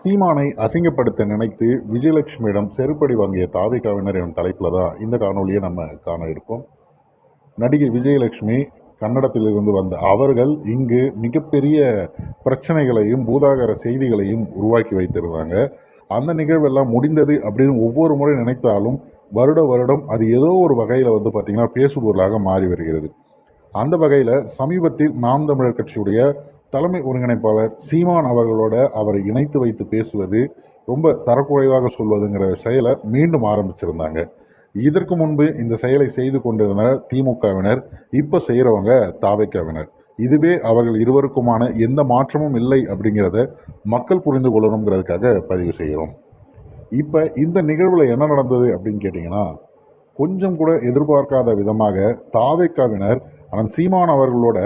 சீமானை அசிங்கப்படுத்த நினைத்து விஜயலட்சுமியிடம் செருப்படி வாங்கிய தாவேகாவினர் எனும் தலைப்பில் தான் இந்த காணொலியை நம்ம காண இருக்கோம். நடிகை விஜயலட்சுமி கன்னடத்திலிருந்து வந்த அவர்கள் இங்கு மிகப்பெரிய பிரச்சனைகளையும் பூதாகர செய்திகளையும் உருவாக்கி வைத்திருந்தாங்க. அந்த நிகழ்வெல்லாம் முடிந்தது அப்படின்னு ஒவ்வொரு முறை நினைத்தாலும் வருடம் அது ஏதோ ஒரு வகையில் பார்த்திங்கன்னா பேசுபொருளாக மாறி வருகிறது. அந்த வகையில் சமீபத்தில் நாம் தமிழர் கட்சியுடைய தலைமை ஒருங்கிணைப்பாளர் சீமான் அவர்களோட அவரை இணைத்து வைத்து பேசுவது, ரொம்ப தரக்குறைவாக சொல்வதுங்கிற செயலை மீண்டும் ஆரம்பிச்சிருந்தாங்க. இதற்கு முன்பு இந்த செயலை செய்து கொண்டிருந்த திமுகவினர், இப்போ செய்கிறவங்க தாவேகாவினர். இதுவே அவர்கள் இருவருக்குமான எந்த மாற்றமும் இல்லை அப்படிங்கிறத மக்கள் புரிந்து கொள்ளணுங்கிறதுக்காக பதிவு செய்கிறோம். இப்போ இந்த நிகழ்வில் என்ன நடந்தது அப்படின்னு கேட்டிங்கன்னா, கொஞ்சம் கூட எதிர்பார்க்காத விதமாக தாவேகாவினர் ஆனால் சீமான் அவர்களோட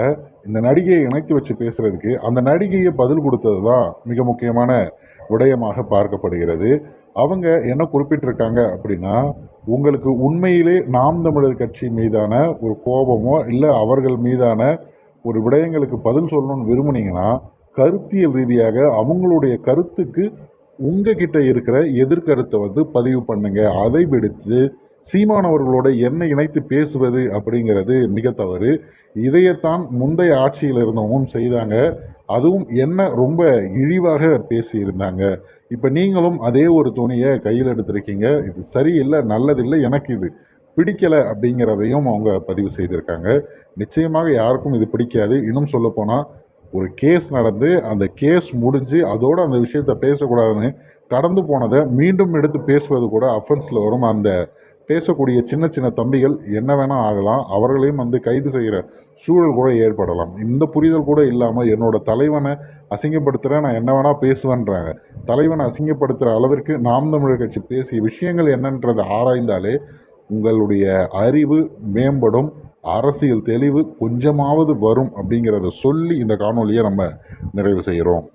இந்த நடிகையை இணைத்து வச்சு பேசுறதுக்கு அந்த நடிகையை பதில் கொடுத்தது தான் மிக முக்கியமான விடயமாக பார்க்கப்படுகிறது. அவங்க என்ன குறிப்பிட்டிருக்காங்க அப்படின்னா, உங்களுக்கு உண்மையிலே நாம் தமிழர் கட்சி மீதான ஒரு கோபமோ இல்லை அவர்கள் மீதான ஒரு விடயங்களுக்கு பதில் சொல்லணும்னு விரும்புனீங்கன்னா, கருத்தியல் ரீதியாக அவங்களுடைய கருத்துக்கு உங்ககிட்ட இருக்கிற எதிர்கருத்தை பதிவு பண்ணுங்க. அதை விடுத்து சீமானவர்களோட என்னை இணைத்து பேசுவது அப்படிங்கிறது மிக தவறு. இதையத்தான் முந்தைய ஆட்சியில் இருந்தவங்களும் செய்தாங்க. அதுவும் என்ன ரொம்ப இழிவாக பேசியிருந்தாங்க. இப்போ நீங்களும் அதே ஒரு துணியை கையில் எடுத்திருக்கீங்க. இது சரியில்லை, நல்லதில்லை, எனக்கு இது பிடிக்கலை அப்படிங்கிறதையும் அவங்க பதிவு செய்திருக்காங்க. நிச்சயமாக யாருக்கும் இது பிடிக்காது. இன்னும் சொல்லப்போனால் ஒரு கேஸ் நடந்து அந்த கேஸ் முடிஞ்சு அதோடு அந்த விஷயத்தை பேசக்கூடாதுன்னு கடந்து போனதை மீண்டும் எடுத்து பேசுவது கூட அஃபென்ஸில் வரும். அந்த பேசக்கூடிய சின்ன சின்ன தம்பிகள் என்ன வேணால் ஆகலாம். அவர்களையும் கைது செய்கிற சூழல் கூட ஏற்படலாம். இந்த புரிதல் கூட இல்லாமல் என்னோட தலைவனை அசிங்கப்படுத்துகிறேன், நான் என்ன வேணால் பேசுவேன்றாங்க. தலைவனை அசிங்கப்படுத்துகிற அளவிற்கு நாம் தமிழர் கட்சி பேசிய விஷயங்கள் என்னன்றதை ஆராய்ந்தாலே உங்களுடைய அறிவு மேம்படும், அரசியல் தெளிவு கொஞ்சமாவது வரும் அப்படிங்கிறத சொல்லி இந்த காணொலியை நம்ம நிறைவு செய்கிறோம்.